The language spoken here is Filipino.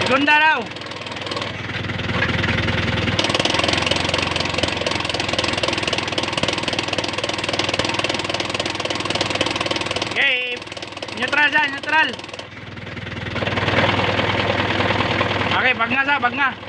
Segunda raw. Okay. Neutral dyan, neutral. Okay, bag nga sa, bag nga.